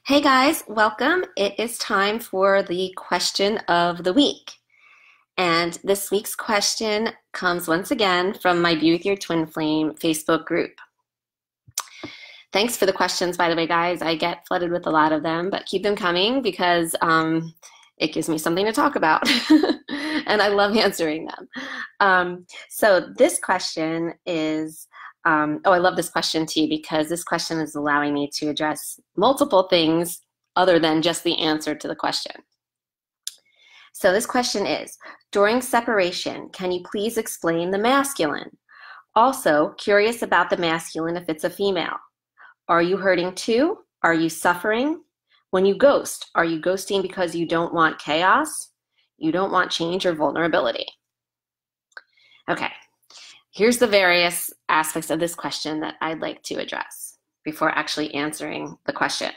Hey guys, welcome. It is time for the question of the week. And this week's question comes once again from my Be With Your Twin Flame Facebook group. Thanks for the questions, by the way, guys. I get flooded with a lot of them, but keep them coming because it gives me something to talk about. And I love answering them. So this question is, I love this question too, because this question is allowing me to address multiple things other than just the answer to the question. So this question is, during separation, can you please explain the masculine? Also, curious about the masculine if it's a female. Are you hurting too? Are you suffering? When you ghost, are you ghosting because you don't want chaos? You don't want change or vulnerability? Okay, here's the various aspects of this question that I'd like to address before actually answering the question.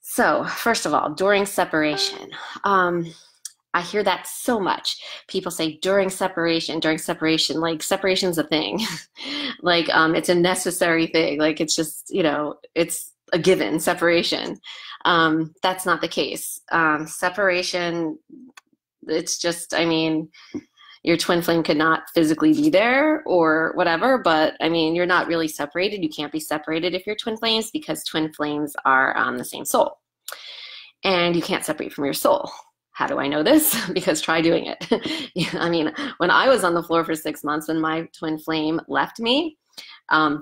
So, first of all, during separation, I hear that so much. People say during separation, like separation's a thing. Like it's a necessary thing. Like it's just, it's a given, separation. That's not the case. Separation, it's just, your twin flame could not physically be there or whatever, but you're not really separated. You can't be separated if you're twin flames because twin flames are the same soul. And you can't separate from your soul. How do I know this? Because try doing it. When I was on the floor for 6 months, when my twin flame left me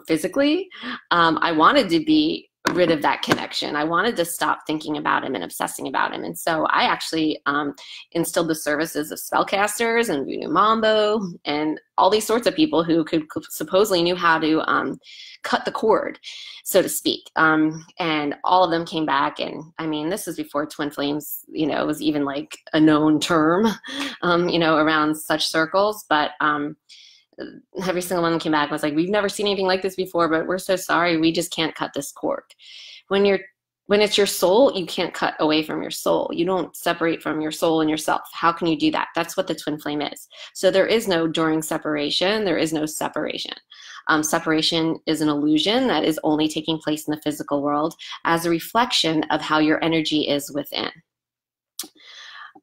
physically, I wanted to be rid of that connection. I wanted to stop thinking about him and obsessing about him. And so I actually instilled the services of spellcasters and voodoo mambo and all these sorts of people who could supposedly knew how to cut the cord, so to speak. And all of them came back. And this is before twin flames, was even like a known term, around such circles. But every single one came back and was like, we've never seen anything like this before, but we're so sorry. We just can't cut this cord. When it's your soul, you can't cut away from your soul. You don't separate from your soul and yourself. How can you do that? That's what the twin flame is. So there is no during separation. There is no separation. Separation is an illusion that is only taking place in the physical world as a reflection of how your energy is within.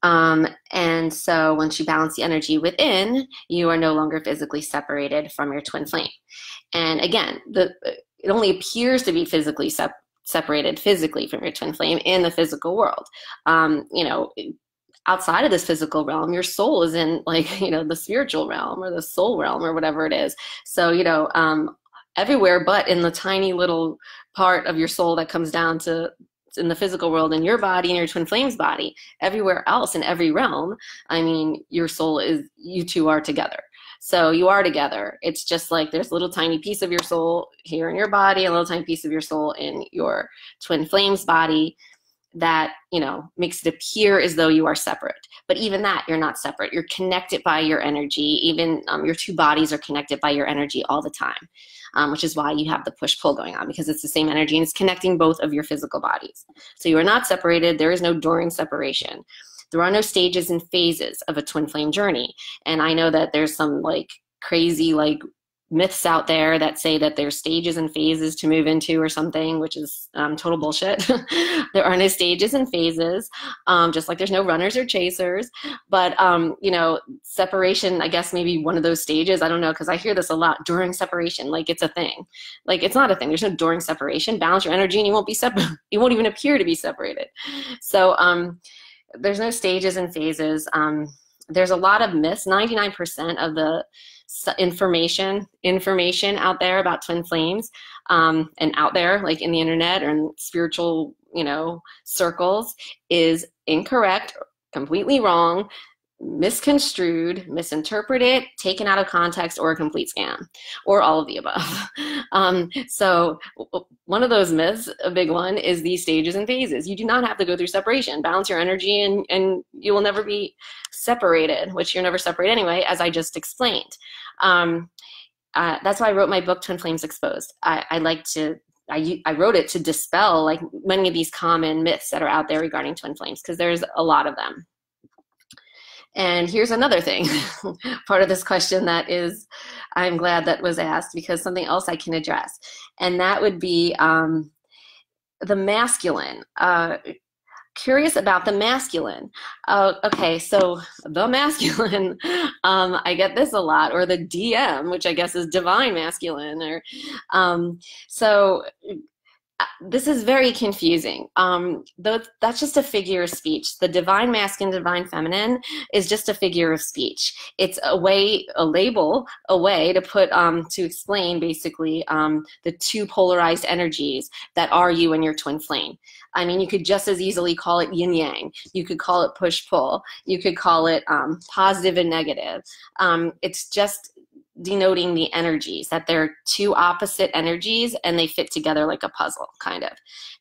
And so once you balance the energy within, you are no longer physically separated from your twin flame. And again, it only appears to be physically separated physically from your twin flame in the physical world. Outside of this physical realm, your soul is in the spiritual realm or the soul realm or whatever it is. So, everywhere but in the tiny little part of your soul that comes down to in the physical world, in your body and your twin flame's body, everywhere else in every realm, your soul is, you two are together. So you are together. It's just like there's a little tiny piece of your soul here in your body, a little tiny piece of your soul in your twin flame's body that, makes it appear as though you are separate. But even that, you're not separate. You're connected by your energy. Even your two bodies are connected by your energy all the time, which is why you have the push-pull going on, because it's the same energy and it's connecting both of your physical bodies. So you are not separated. There is no during separation. There are no stages and phases of a twin flame journey. And I know that there's some crazy myths out there that say that there's stages and phases to move into or something, which is total bullshit. There are no stages and phases, just like there's no runners or chasers. But, separation, I guess maybe one of those stages. I don't know, because I hear this a lot during separation, like it's a thing. Like it's not a thing. There's no during separation. Balance your energy and you won't be separate. You won't even appear to be separated. So there's no stages and phases. There's a lot of myths. 99% of the information out there about twin flames and out there in the internet or in spiritual circles is incorrect, completely wrong, misconstrued, misinterpreted, taken out of context, or a complete scam, or all of the above. So one of those myths, a big one, is these stages and phases. You do not have to go through separation. Balance your energy and you will never be separated, which you're never separated anyway, as I just explained. That's why I wrote my book, Twin Flames Exposed. I wrote it to dispel many of these common myths that are out there regarding twin flames, because there's a lot of them. And here's another thing, part of this question that is, I'm glad that was asked, because something else I can address. And that would be the masculine. Curious about the masculine. Okay, so the masculine, I get this a lot, or the DM, which I guess is divine masculine, or so this is very confusing. Though that's just a figure of speech. The divine masculine, divine feminine is just a figure of speech. It's a way, a label, a way to put, to explain basically the two polarized energies that are you and your twin flame. I mean, you could just as easily call it yin yang. You could call it push pull. You could call it positive and negative. It's just denoting the energies, that they're two opposite energies and they fit together like a puzzle, kind of.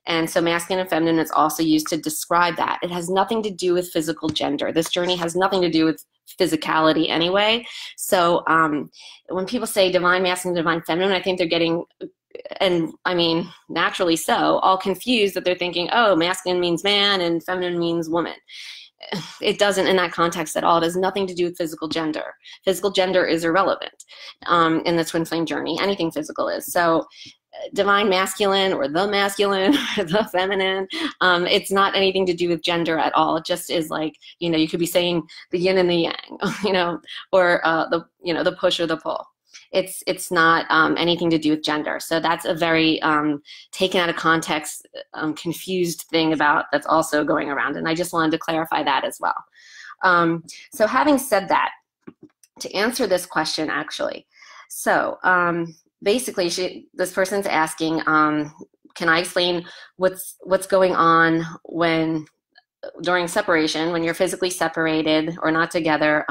And so masculine and feminine is also used to describe that. It has nothing to do with physical gender. This journey has nothing to do with physicality anyway. So when people say divine masculine, divine feminine, I think they're getting, and I mean, naturally so, all confused, that they're thinking, oh, masculine means man and feminine means woman. It doesn't in that context at all. It has nothing to do with physical gender. Physical gender is irrelevant in the twin flame journey. Anything physical is. So divine masculine or the feminine, it's not anything to do with gender at all. It just is like, you know, you could be saying the yin and the yang, you know, or the push or the pull. It's not anything to do with gender. So that's a very taken out of context, confused thing that's also going around. And I just wanted to clarify that as well. So having said that, to answer this question actually, so basically this person's asking, can I explain what's going on during separation, when you're physically separated or not together?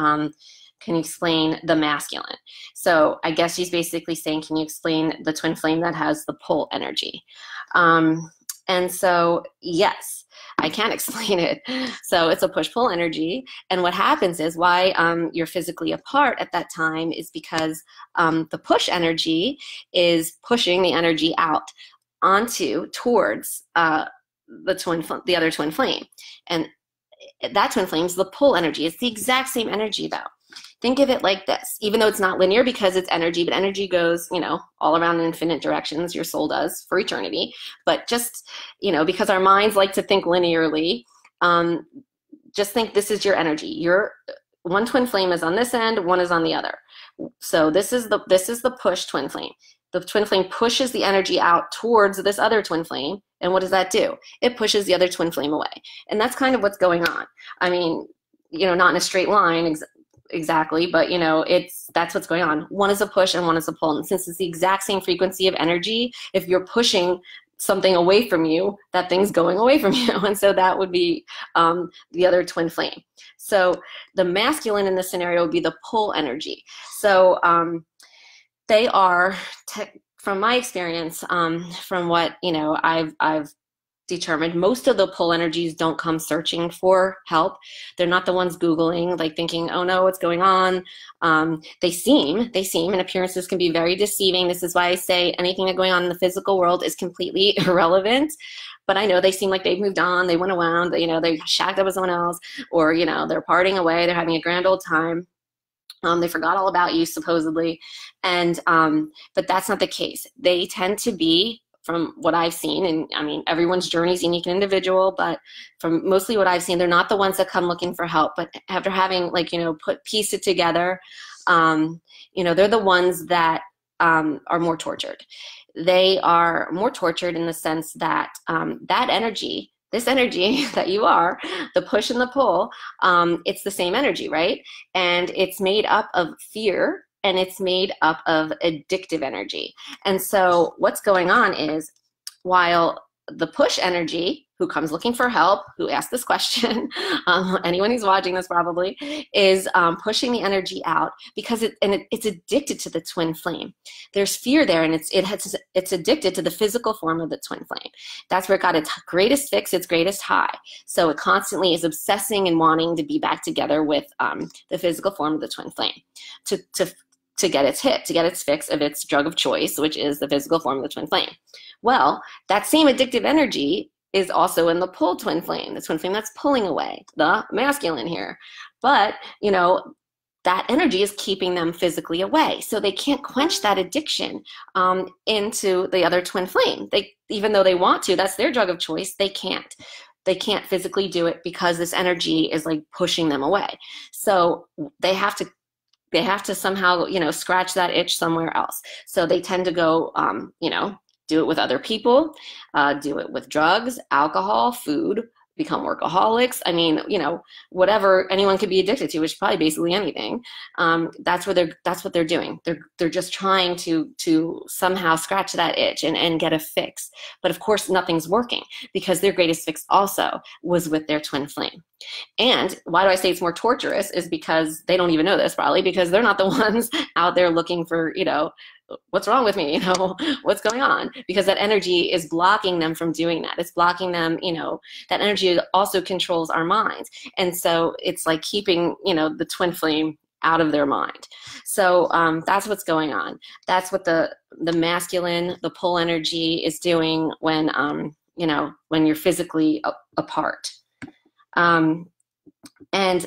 Can you explain the masculine? So I guess she's basically saying, can you explain the twin flame that has the pull energy? And so, yes, I can explain it. So it's a push-pull energy. And what happens is why you're physically apart at that time is because the push energy is pushing the energy out towards the other twin flame. And that twin flame is the pull energy. It's the exact same energy though. Think of it like this, even though it's not linear because it's energy, but energy goes, you know, all around in infinite directions. Your soul does for eternity. But just, you know, because our minds like to think linearly, just think this is your energy. Your one twin flame is on this end, one is on the other. So this is the push twin flame. The twin flame pushes the energy out towards this other twin flame. And what does that do? It pushes the other twin flame away. And that's kind of what's going on. I mean, you know, not in a straight line exactly, but you know, that's what's going on. One is a push and one is a pull. And since it's the exact same frequency of energy, if you're pushing something away from you, that thing's going away from you. And so that would be the other twin flame. So the masculine in this scenario would be the pull energy. So they are, from my experience, from what, you know, I've determined, most of the pull energies don't come searching for help. They're not the ones Googling, like thinking, oh no, what's going on? They seem, and appearances can be very deceiving. This is why I say anything that's going on in the physical world is completely irrelevant. But I know they seem like they've moved on, they went around, you know, they shacked up with someone else, or, you know, they're partying away, they're having a grand old time. They forgot all about you, supposedly. And, but that's not the case. They tend to be, from what I've seen, and I mean, everyone's journey is unique and individual, but from mostly what I've seen, they're not the ones that come looking for help, but after having, like, you know, piece it together, you know, they're the ones that are more tortured. They are more tortured in the sense that that energy, this energy that you are, the push and the pull, it's the same energy, right? And it's made up of fear, and it's made up of addictive energy. And so what's going on is, while the push energy, who comes looking for help, who asked this question, anyone who's watching this probably, is pushing the energy out because it's addicted to the twin flame. There's fear there, and it's addicted to the physical form of the twin flame. That's where it got its greatest fix, its greatest high. So it constantly is obsessing and wanting to be back together with the physical form of the twin flame to get its hit, to get its fix of its drug of choice, which is the physical form of the twin flame. Well, that same addictive energy is also in the pull twin flame, the twin flame that's pulling away, the masculine here. But, you know, that energy is keeping them physically away. So they can't quench that addiction into the other twin flame. Even though they want to, that's their drug of choice, they can't. They can't physically do it because this energy is like pushing them away. So they have to somehow, scratch that itch somewhere else. So they tend to go, do it with other people, do it with drugs, alcohol, food, become workaholics. I mean, whatever anyone could be addicted to, which is probably basically anything. That's what they're doing. They're just trying to somehow scratch that itch and get a fix. But of course, nothing's working because their greatest fix also was with their twin flame. And why do I say it's more torturous is because they don't even know this probably, because they're not the ones out there looking for, what's wrong with me? What's going on? Because that energy is blocking them from doing that. It's blocking them, that energy also controls our minds. And so it's like keeping, the twin flame out of their mind. So that's what's going on. That's what the masculine, the pull energy is doing when, when you're physically apart. And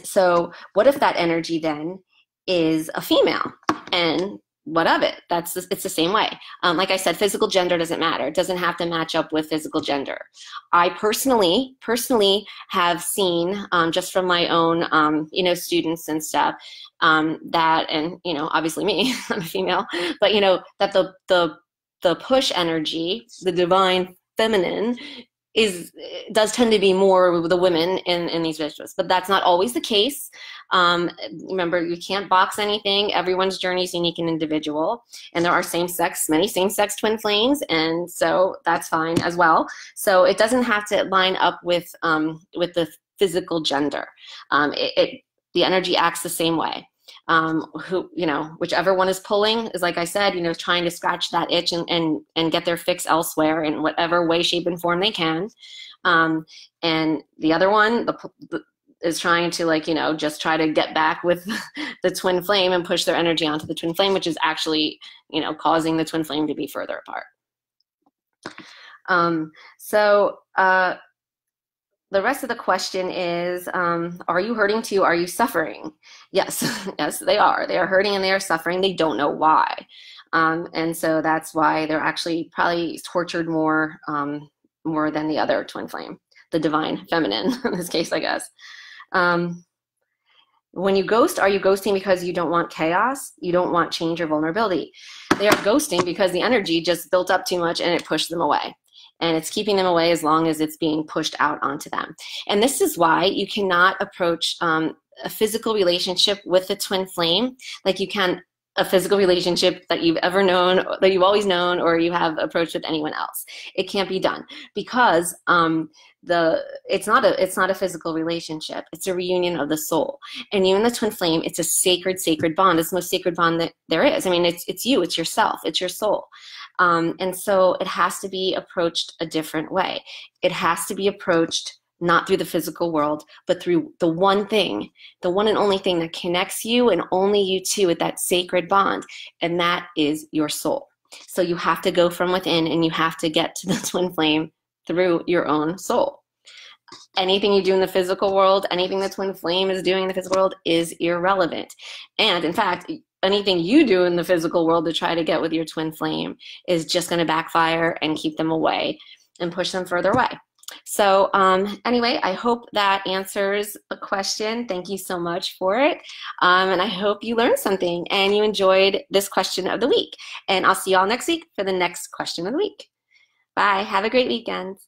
so what if that energy then is a female? And what of it? It's the same way. Like I said, physical gender doesn't matter. It doesn't have to match up with physical gender. I personally have seen, just from my own, students and stuff, that, and, obviously me, I'm a female, but, that the push energy, the divine feminine, does tend to be more with the women in these visuals, but that's not always the case. Remember, you can't box anything. Everyone's journey is unique and individual, and there are many same-sex twin flames, and so that's fine as well. So it doesn't have to line up with the physical gender. The energy acts the same way. Whichever one is pulling is, like I said, trying to scratch that itch and get their fix elsewhere in whatever way, shape, and form they can. And the other one is trying to just try to get back with the twin flame and push their energy onto the twin flame, which is actually, causing the twin flame to be further apart. The rest of the question is, are you hurting too? Are you suffering? Yes, yes, they are. They are hurting and they are suffering. They don't know why. And so that's why they're actually probably tortured more than the other twin flame, the divine feminine in this case, I guess. When you ghost, are you ghosting because you don't want chaos? You don't want change or vulnerability? They are ghosting because the energy just built up too much and it pushed them away. And it's keeping them away as long as it's being pushed out onto them. And this is why you cannot approach a physical relationship with the twin flame like you can a physical relationship that you've ever known, that you've always known, or you have approached with anyone else. It can't be done because it's not a physical relationship. It's a reunion of the soul. And you and the twin flame, it's a sacred bond. It's the most sacred bond that there is. I mean, it's you, it's yourself, it's your soul. And so it has to be approached a different way. It has to be approached not through the physical world, but through the one thing, the one and only thing that connects you and only you two with that sacred bond, and that is your soul. So you have to go from within and you have to get to the twin flame through your own soul. Anything you do in the physical world, anything the twin flame is doing in the physical world is irrelevant. And in fact, anything you do in the physical world to try to get with your twin flame is just going to backfire and keep them away and push them further away. So anyway, I hope that answers a question. Thank you so much for it. And I hope you learned something and you enjoyed this question of the week. And I'll see you all next week for the next question of the week. Bye. Have a great weekend.